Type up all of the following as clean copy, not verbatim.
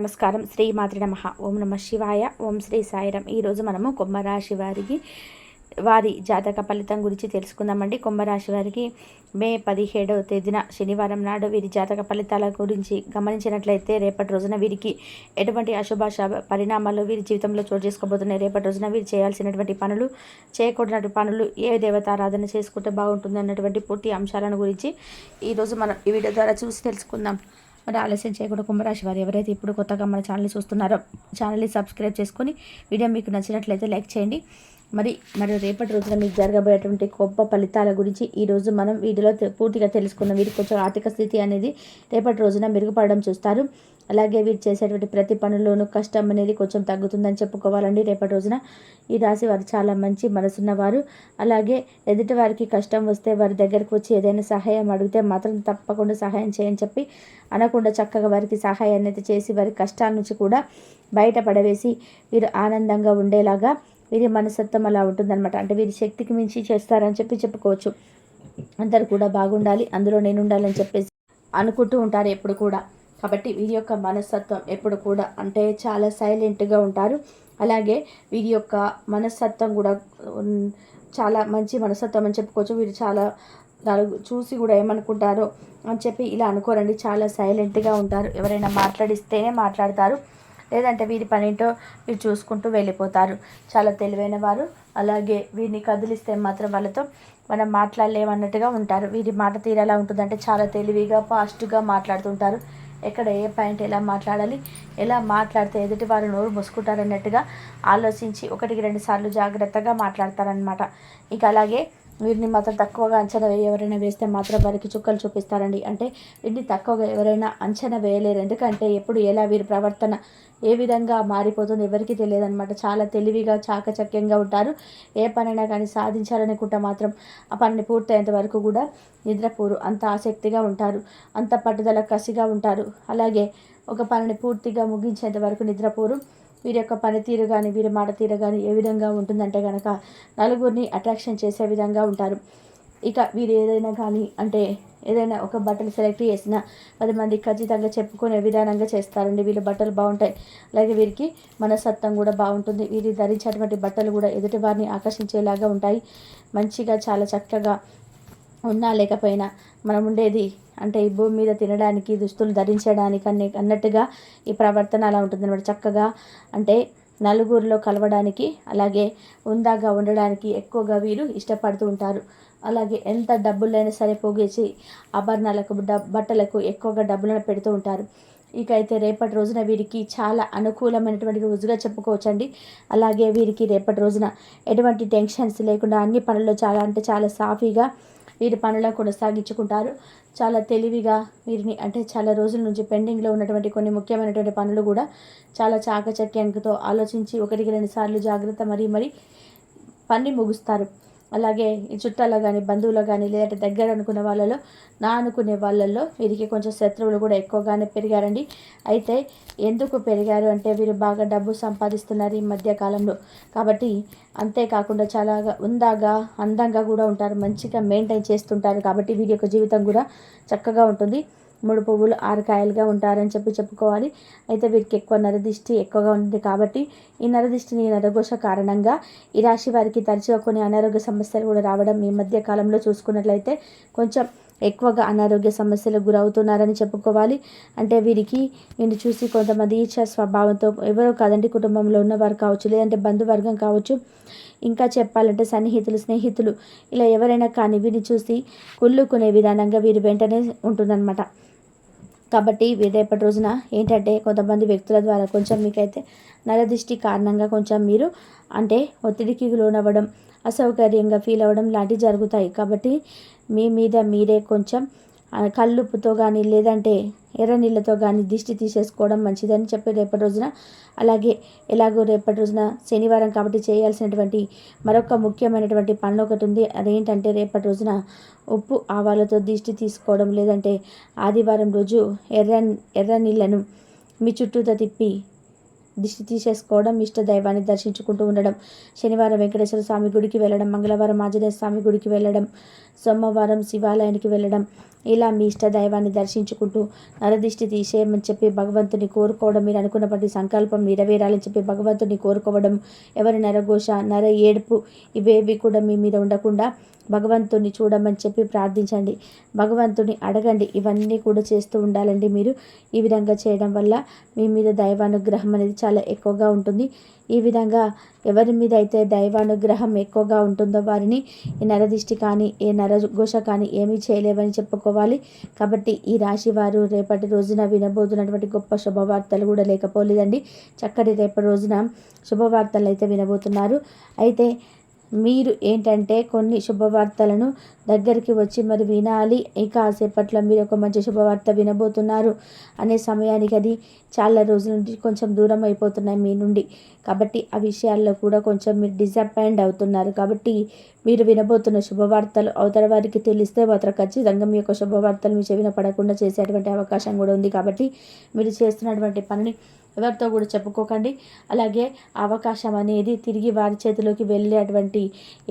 నమస్కారం. శ్రీ మాతృ నమః. ఓం నమ శివాయ. ఓం శ్రీ సాయిరం. ఈరోజు మనము కుంభరాశి వారి జాతక ఫలితం గురించి తెలుసుకుందామండి. కుంభరాశి వారికి మే 17వ తేదీన శనివారం నాడు వీరి జాతక ఫలితాల గురించి గమనించినట్లయితే రేపటి రోజున వీరికి ఎటువంటి అశుభ పరిణామాలు వీరి జీవితంలో చోటు చేసుకోబోతున్నాయి. రేపటి రోజున వీరు చేయాల్సినటువంటి పనులు, చేయకూడనటువంటి పనులు, ఏ దేవతారాధన చేసుకుంటే బాగుంటుంది అన్నటువంటి పూర్తి అంశాలను గురించి ఈరోజు మనం ఈ వీడియో ద్వారా చూసి తెలుసుకుందాం. మరి ఆలస్యం చేయకుండా కుంభరాశి వారు ఎవరైతే ఇప్పుడు కొత్తగా మన ఛానల్ని చూస్తున్నారో ఛానల్ని సబ్స్క్రైబ్ చేసుకొని వీడియో మీకు నచ్చినట్లయితే లైక్ చేయండి. మరి రేపటి రోజున మీకు జరగబోయేటువంటి గొప్ప ఫలితాల గురించి ఈరోజు మనం వీడియోలో పూర్తిగా తెలుసుకున్నాం. వీరికి కొంచెం ఆర్థిక స్థితి అనేది రేపటి రోజున మెరుగుపడడం చూస్తారు. అలాగే వీరు చేసేటువంటి ప్రతి పనుల్లోనూ కష్టం అనేది కొంచెం తగ్గుతుందని చెప్పుకోవాలండి. రేపటి రోజున ఈ రాశి వారు చాలా మంచి మనసున్నవారు. అలాగే ఎదుటి వారికి కష్టం వస్తే వారి దగ్గరకు వచ్చి ఏదైనా సహాయం అడిగితే మాత్రం తప్పకుండా సహాయం చేయని చెప్పి అనకుండా చక్కగా వారికి సహాయాన్ని అయితే చేసి వారి కష్టాల నుంచి కూడా బయటపడవేసి వీరు ఆనందంగా ఉండేలాగా వీరి మనస్తత్వం అలా ఉంటుందన్నమాట. అంటే వీరి శక్తికి మించి చేస్తారని చెప్పుకోవచ్చు. అందరు కూడా బాగుండాలి, అందులో నేను ఉండాలని చెప్పేసి అనుకుంటూ ఉంటారు ఎప్పుడు కూడా. కాబట్టి వీరి యొక్క మనస్తత్వం ఎప్పుడు కూడా అంటే చాలా సైలెంట్గా ఉంటారు. అలాగే వీరి యొక్క మనస్తత్వం కూడా చాలా మంచి మనస్తత్వం అని చెప్పుకోవచ్చు. వీరు చాలా చూసి కూడా ఏమనుకుంటారో అని చెప్పి ఇలా అనుకోరండి. చాలా సైలెంట్గా ఉంటారు. ఎవరైనా మాట్లాడిస్తేనే మాట్లాడతారు, లేదంటే వీరి పనింటో వీరు చూసుకుంటూ వెళ్ళిపోతారు. చాలా తెలివైన వారు. అలాగే వీరిని కదిలిస్తే మాత్రం వాళ్ళతో మనం మాట్లాడలేమన్నట్టుగా ఉంటారు. వీరి మాట తీరు ఎలా ఉంటుందంటే చాలా తెలివిగా ఫాస్ట్గా మాట్లాడుతుంటారు. ఎక్కడ ఏ పాయింట్ ఎలా మాట్లాడాలి, ఎలా మాట్లాడితే ఎదుటి వారు నోరు మూసుకుంటారన్నట్టుగా ఆలోచించి 1-2 సార్లు జాగ్రత్తగా మాట్లాడతారనమాట. ఇక అలాగే వీరిని మాత్రం తక్కువగా అంచనా ఎవరైనా వేస్తే మాత్రం వారికి చుక్కలు చూపిస్తారండి. అంటే వీరిని తక్కువగా ఎవరైనా అంచనా వేయలేరు. ఎందుకంటే ఎప్పుడు ఎలా వీరి ప్రవర్తన ఏ విధంగా మారిపోతుందో ఎవరికి తెలియదన్నమాట. చాలా తెలివిగా చాకచక్యంగా ఉంటారు. ఏ పనైనా కానీ సాధించాలనుకుంటే మాత్రం ఆ పనిని పూర్తయ్యేంత వరకు కూడా నిద్రపోరు. అంత ఆసక్తిగా ఉంటారు, అంత పట్టుదల కసిగా ఉంటారు. అలాగే ఒక పనిని పూర్తిగా ముగించేంత వరకు నిద్రపోరు. వీరి యొక్క పనితీరు కానీ వీరి మాట తీరు కానీ ఏ విధంగా ఉంటుందంటే కనుక నలుగురిని అట్రాక్షన్ చేసే విధంగా ఉంటారు. ఇక వీరు ఏదైనా కానీ అంటే ఏదైనా ఒక బట్టలు సెలెక్ట్ చేసినా 10 మంది ఖచ్చితంగా చెప్పుకునే విధానంగా చేస్తారండి. వీళ్ళ బట్టలు బాగుంటాయి. అలాగే వీరికి మనస్తత్వం కూడా బాగుంటుంది. వీరు ధరించేటువంటి బట్టలు కూడా ఎదుటి వారిని ఆకర్షించేలాగా ఉంటాయి. మంచిగా చాలా చక్కగా ఉన్నా లేకపోయినా మనం ఉండేది అంటే ఈ భూమి మీద తినడానికి, దుస్తులు ధరించడానికి అన్నట్టుగా ఈ ప్రవర్తన అలా ఉంటుందన్నమాట. చక్కగా అంటే నలుగురిలో కలవడానికి, అలాగే ఉందాగా ఉండడానికి ఎక్కువగా వీరు ఇష్టపడుతూ ఉంటారు. అలాగే ఎంత డబ్బులైనా సరే పోగేసి ఆభరణాలకు బట్టలకు ఎక్కువగా డబ్బులను పెడుతూ ఉంటారు. ఇక అయితే రేపటి రోజున వీరికి చాలా అనుకూలమైనటువంటి రోజుగా చెప్పుకోవచ్చండి. అలాగే వీరికి రేపటి రోజున ఎటువంటి టెన్షన్స్ లేకుండా అన్ని పనుల్లో చాలా సాఫీగా వీరి పనులను కొనసాగించుకుంటారు. చాలా తెలివిగా వీరిని అంటే చాలా రోజుల నుంచి పెండింగ్లో ఉన్నటువంటి కొన్ని ముఖ్యమైనటువంటి పనులు కూడా చాలా చాకచక్యంతో ఆలోచించి 1-2 సార్లు జాగ్రత్త మరి పని ముగుస్తారు. అలాగే ఈ చుట్టాలో కానీ బంధువులు కానీ లేదంటే దగ్గర అనుకునే వాళ్ళల్లో వీరికి కొంచెం శత్రువులు కూడా ఎక్కువగానే పెరిగారండి. అయితే ఎందుకు పెరిగారు అంటే వీరు బాగా డబ్బు సంపాదిస్తున్నారు ఈ మధ్య కాలంలో. కాబట్టి అంతేకాకుండా చాలా అందంగా కూడా ఉంటారు. మంచిగా మెయింటైన్ చేస్తుంటారు. కాబట్టి వీరి యొక్క జీవితం కూడా చక్కగా ఉంటుంది. 3 పువ్వులు 6 కాయలుగా ఉంటారని చెప్పుకోవాలి. అయితే వీరికి ఎక్కువ నరదిష్టి ఎక్కువగా ఉంటుంది. కాబట్టి ఈ నరదిష్టిని నరఘోష కారణంగా ఈ రాశి వారికి తరచుగా కొన్ని అనారోగ్య సమస్యలు కూడా రావడం ఈ మధ్య కాలంలో చూసుకున్నట్లయితే కొంచెం ఎక్కువగా అనారోగ్య సమస్యలకు గురవుతున్నారని చెప్పుకోవాలి. అంటే వీరిని చూసి కొంతమంది ఈర్ష్య స్వభావంతో ఎవరో కాదండి, కుటుంబంలో ఉన్నవారు కావచ్చు, లేదంటే బంధువర్గం కావచ్చు, ఇంకా చెప్పాలంటే సన్నిహితులు, స్నేహితులు ఇలా ఎవరైనా కానీ వీరిని చూసి కుళ్ళుకునే విధానంగా వీరి వెంటనే ఉంటుందన్నమాట. కాబట్టి రేపటి రోజున ఏంటంటే కొంతమంది వ్యక్తుల ద్వారా కొంచెం మీకైతే నరదిష్టి కారణంగా కొంచెం మీరు అంటే ఒత్తిడికి లోనవ్వడం, అసౌకర్యంగా ఫీల్ అవ్వడం లాంటివి జరుగుతాయి. కాబట్టి మీ మీద మీరే కొంచెం కల్లుప్పుతో కానీ లేదంటే ఎర్ర నీళ్ళతో కానీ దిష్టి తీసేసుకోవడం మంచిదని చెప్పి రేపటి రోజున. అలాగే ఎలాగో రేపటి రోజున శనివారం కాబట్టి చేయాల్సినటువంటి మరొక ముఖ్యమైనటువంటి పనులు ఒకటి ఉంది. అదేంటంటే రేపటి రోజున ఉప్పు ఆవాలతో దిష్టి తీసుకోవడం, లేదంటే ఆదివారం రోజు ఎర్ర నీళ్ళను మీ చుట్టూతో తిప్పి దిష్టి తీసేసుకోవడం, ఇష్ట దైవాన్ని దర్శించుకుంటూ ఉండడం, శనివారం వెంకటేశ్వర స్వామి గుడికి వెళ్ళడం, మంగళవారం ఆంజనేయ స్వామి గుడికి వెళ్ళడం, సోమవారం శివాలయానికి వెళ్ళడం, ఇలా మీ ఇష్ట దైవాన్ని దర్శించుకుంటూ నరదిష్టి తీసేయమని చెప్పి భగవంతుని కోరుకోవడం, మీరు అనుకున్నప్పటి సంకల్పం నెరవేరాలని చెప్పి భగవంతుని కోరుకోవడం, ఎవరి నరఘోష నర ఏడుపు ఇవేవి కూడా మీ మీద ఉండకుండా భగవంతుని చూడమని చెప్పి ప్రార్థించండి, భగవంతుని అడగండి. ఇవన్నీ కూడా చేస్తూ ఉండాలండి మీరు. ఈ విధంగా చేయడం వల్ల మీ మీద దైవానుగ్రహం అనేది చాలా ఎక్కువగా ఉంటుంది. ఈ విధంగా ఎవరి మీద అయితే దైవానుగ్రహం ఎక్కువగా ఉంటుందో వారిని ఈ నరదిష్టి కానీ ఏ నరఘోష కానీ ఏమీ చేయలేవని చెప్పుకోవాలి. కాబట్టి ఈ రాశి వారు రేపటి రోజున వినబోతున్నటువంటి గొప్ప శుభవార్తలు కూడా లేకపోలేదండి. చక్కటి రేపటి రోజున శుభవార్తలు అయితే వినబోతున్నారు. అయితే మీరు ఏంటంటే కొన్ని శుభవార్తలను దగ్గరికి వచ్చి మరి వినాలి, ఇక కాసేపట్లో మీరు ఒక మంచి శుభవార్త వినబోతున్నారు అనే సమయానికి అది చాలా రోజుల నుండి కొంచెం దూరం అయిపోతున్నాయి మీ నుండి. కాబట్టి ఆ విషయాల్లో కూడా కొంచెం మీరు డిసప్పాయింట్ అవుతున్నారు. కాబట్టి మీరు వినబోతున్న శుభవార్తలు అవతల వారికి తెలిస్తే మాత్రం ఖచ్చితంగా మీ యొక్క శుభవార్తలు మీ చెవిన పడకుండా చేసేటువంటి అవకాశం కూడా ఉంది. కాబట్టి మీరు చేస్తున్నటువంటి పనిని ఎవరితో కూడా చెప్పుకోకండి. అలాగే అవకాశం అనేది తిరిగి వారి చేతిలోకి వెళ్ళేటువంటి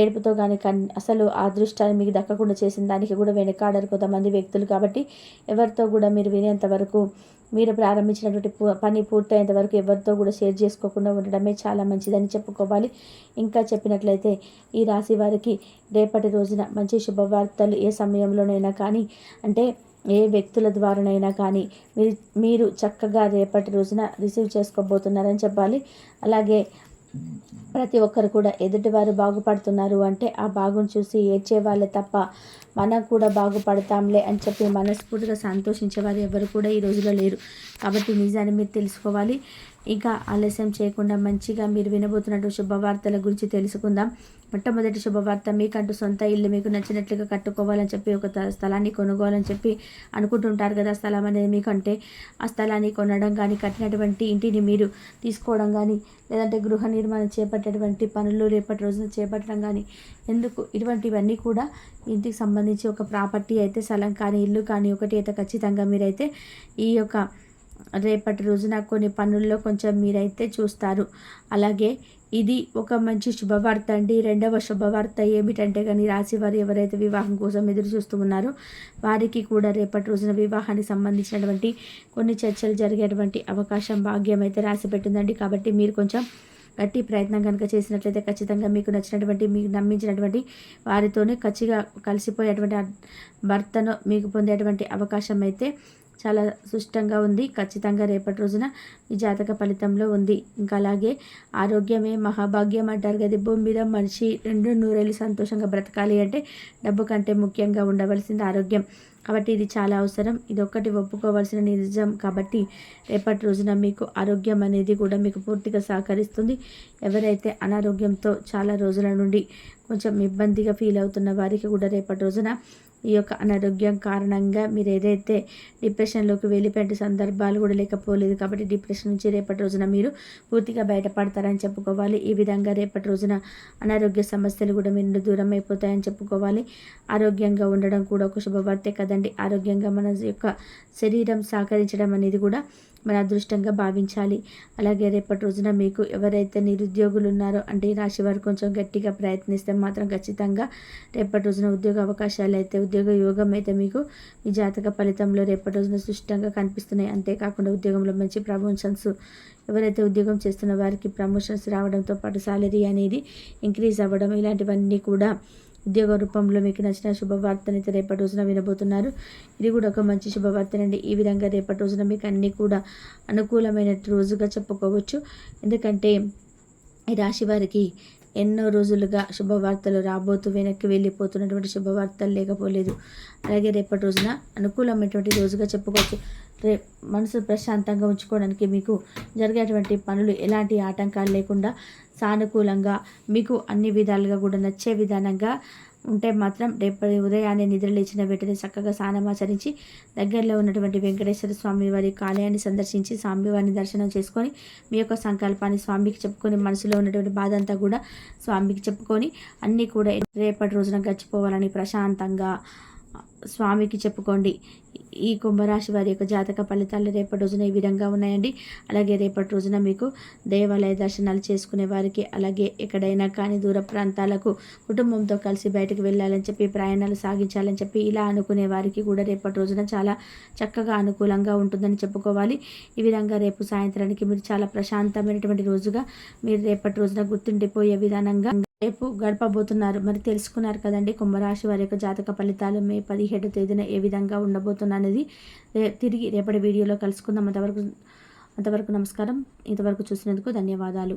ఏడుపుతో కానీ అసలు ఆ అదృష్టాన్ని మీకు దక్కకుండా చేసిన దానికి కూడా వెనకాడరు కొంతమంది వ్యక్తులు. కాబట్టి ఎవరితో కూడా మీరు వినేంత వరకు, మీరు ప్రారంభించినటువంటి పని పూర్తయ్యేంత వరకు ఎవరితో కూడా షేర్ చేసుకోకుండా ఉండడమే చాలా మంచిదని చెప్పుకోవాలి. ఇంకా చెప్పినట్లయితే ఈ రాశి వారికి రేపటి రోజున మంచి శుభవార్తలు ఏ సమయంలోనైనా కానీ, అంటే ఏ వ్యక్తుల ద్వారానైనా కానీ మీరు చక్కగా రేపటి రోజున రిసీవ్ చేసుకోబోతున్నారని చెప్పాలి. అలాగే ప్రతి ఒక్కరు కూడా ఎదుటివారు బాగుపడుతున్నారు అంటే ఆ బాగుని చూసి ఏడ్చే వాళ్ళే తప్ప మనం కూడా బాగుపడతాంలే అని చెప్పి మనస్ఫూర్తిగా సంతోషించేవారు ఎవరు కూడా ఈ రోజులో లేరు. కాబట్టి నిజాన్ని మీరు తెలుసుకోవాలి. ఇంకా ఆలస్యం చేయకుండా మంచిగా మీరు వినబోతున్నటువంటి శుభవార్తల గురించి తెలుసుకుందాం. మొట్టమొదటి శుభవార్త, మీకంటూ సొంత ఇల్లు మీకు నచ్చినట్లుగా కట్టుకోవాలని చెప్పి ఒక స్థలాన్ని కొనుక్కోవాలని చెప్పి అనుకుంటుంటారు కదా. స్థలం అనేది మీకంటే ఆ స్థలాన్ని కొనడం కానీ, కట్టినటువంటి ఇంటిని మీరు తీసుకోవడం కానీ, లేదంటే గృహ నిర్మాణం చేపట్టేటువంటి పనులు రేపటి రోజున చేపట్టడం కానీ, ఎందుకు ఇటువంటివన్నీ కూడా ఇంటికి సంబంధించి ఒక ప్రాపర్టీ అయితే, స్థలం కానీ ఇల్లు కానీ ఒకటి అయితే ఖచ్చితంగా మీరైతే ఈ యొక్క రేపటి రోజున కొన్ని పనుల్లో కొంచెం మీరైతే చూస్తారు. అలాగే ఇది ఒక మంచి శుభవార్త అండి. రెండవ శుభవార్త ఏమిటంటే కానీ రాశి వారు ఎవరైతే వివాహం కోసం ఎదురు చూస్తూ ఉన్నారో వారికి కూడా రేపటి రోజున వివాహానికి సంబంధించినటువంటి కొన్ని చర్చలు జరిగేటువంటి అవకాశం, భాగ్యం అయితే రాసి పెట్టిందండి. కాబట్టి మీరు కొంచెం గట్టి ప్రయత్నం కనుక చేసినట్లయితే ఖచ్చితంగా మీకు నచ్చినటువంటి, మీకు నమ్మించినటువంటి వారితోనే కలిసిపోయేటువంటి భర్తను మీకు పొందేటువంటి అవకాశం అయితే చాలా సుష్టంగా ఉంది. ఖచ్చితంగా రేపటి రోజున ఈ జాతక ఫలితంలో ఉంది. ఇంకా అలాగే ఆరోగ్యమే మహాభాగ్యం అంటారు కదా. భూమి మీద మనిషి 2 నూరేళ్ళు సంతోషంగా బ్రతకాలి అంటే డబ్బు కంటే ముఖ్యంగా ఉండవలసింది ఆరోగ్యం. కాబట్టి ఇది చాలా అవసరం, ఇది ఒక్కటి ఒప్పుకోవాల్సిన నిజం. కాబట్టి రేపటి రోజున మీకు ఆరోగ్యం అనేది కూడా మీకు పూర్తిగా సహకరిస్తుంది. ఎవరైతే అనారోగ్యంతో చాలా రోజుల నుండి కొంచెం ఇబ్బందిగా ఫీల్ అవుతున్న వారికి కూడా రేపటి రోజున ఈ యొక్క అనారోగ్యం కారణంగా మీరు ఏదైతే డిప్రెషన్లోకి వెళ్ళిపోయే సందర్భాలు కూడా లేకపోలేదు. కాబట్టి డిప్రెషన్ నుంచి రేపటి రోజున మీరు పూర్తిగా బయటపడతారని చెప్పుకోవాలి. ఈ విధంగా రేపటి రోజున అనారోగ్య సమస్యలు కూడా మీరు దూరం అయిపోతాయని చెప్పుకోవాలి. ఆరోగ్యంగా ఉండడం కూడా ఒక శుభవార్తే కదండి. ఆరోగ్యంగా మన యొక్క శరీరం సహకరించడం అనేది కూడా మన అదృష్టంగా భావించాలి. అలాగే రేపటి రోజున మీకు ఎవరైతే నిరుద్యోగులు ఉన్నారో, అంటే ఈ రాశి వారు కొంచెం గట్టిగా ప్రయత్నిస్తే మాత్రం ఖచ్చితంగా రేపటి రోజున ఉద్యోగ అవకాశాలు అయితే, ఉద్యోగ యోగం అయితే మీకు మీ జాతక ఫలితంలో రేపటి రోజున సుష్టంగా కనిపిస్తున్నాయి. అంతేకాకుండా ఉద్యోగంలో మంచి ప్రమోషన్స్, ఎవరైతే ఉద్యోగం చేస్తున్న వారికి ప్రమోషన్స్ రావడంతో పాటు సాలరీ అనేది ఇంక్రీజ్ అవ్వడం, ఇలాంటివన్నీ కూడా ఉద్యోగ రూపంలో మీకు నచ్చిన శుభవార్తనైతే రేపటి రోజున వినబోతున్నారు. ఇది కూడా ఒక మంచి శుభవార్తనండి. ఈ విధంగా రేపటి రోజున మీకు అన్నీ కూడా అనుకూలమైన రోజుగా చెప్పుకోవచ్చు. ఎందుకంటే ఈ రాశి వారికి ఎన్నో రోజులుగా శుభవార్తలు రాబోతూ వెనక్కి వెళ్ళిపోతున్నటువంటి శుభవార్తలు లేకపోలేదు. అలాగే రేపటి రోజున అనుకూలమైనటువంటి రోజుగా చెప్పుకోవచ్చు. మనసు ప్రశాంతంగా ఉంచుకోవడానికి మీకు జరిగేటువంటి పనులు ఎలాంటి ఆటంకాలు లేకుండా సానుకూలంగా మీకు అన్ని విధాలుగా కూడా నచ్చే విధానంగా ఉంటే మాత్రం రేపటి ఉదయాన్నే నిద్ర లేచిన వెంటనే చక్కగా స్నానమాచరించి దగ్గరలో ఉన్నటువంటి వెంకటేశ్వర స్వామి వారి ఆలయాన్ని సందర్శించి స్వామివారిని దర్శనం చేసుకొని మీ యొక్క సంకల్పాన్ని స్వామికి చెప్పుకొని, మనసులో ఉన్నటువంటి బాధ అంతా కూడా స్వామికి చెప్పుకొని అన్నీ కూడా రేపటి రోజున గడిచిపోవాలని ప్రశాంతంగా స్వామికి చెప్పుకోండి. ఈ కుంభరాశి వారి యొక్క జాతక ఫలితాలు రేపటి రోజున ఈ విధంగా ఉన్నాయండి. అలాగే రేపటి రోజున మీకు దేవాలయ దర్శనాలు చేసుకునే వారికి, అలాగే ఎక్కడైనా కానీ దూర ప్రాంతాలకు కుటుంబంతో కలిసి బయటకు వెళ్ళాలని చెప్పి, ప్రయాణాలు సాగించాలని చెప్పి ఇలా అనుకునే వారికి కూడా రేపటి రోజున చాలా చక్కగా అనుకూలంగా ఉంటుందని చెప్పుకోవాలి. ఈ విధంగా రేపు సాయంత్రానికి మీరు చాలా ప్రశాంతమైనటువంటి రోజుగా మీరు రేపటి రోజున గుర్తుండిపోయే విధానంగా రేపు గడపబోతున్నారు. మరి తెలుసుకున్నారు కదండి కుంభరాశి వారి యొక్క జాతక ఫలితాలు మే 17 తేదీన ఏ విధంగా ఉండబోతున్నా అనేది. తిరిగి రేపటి వీడియోలో కలుసుకుందాం. అంతవరకు నమస్కారం. ఇంతవరకు చూసినందుకు ధన్యవాదాలు.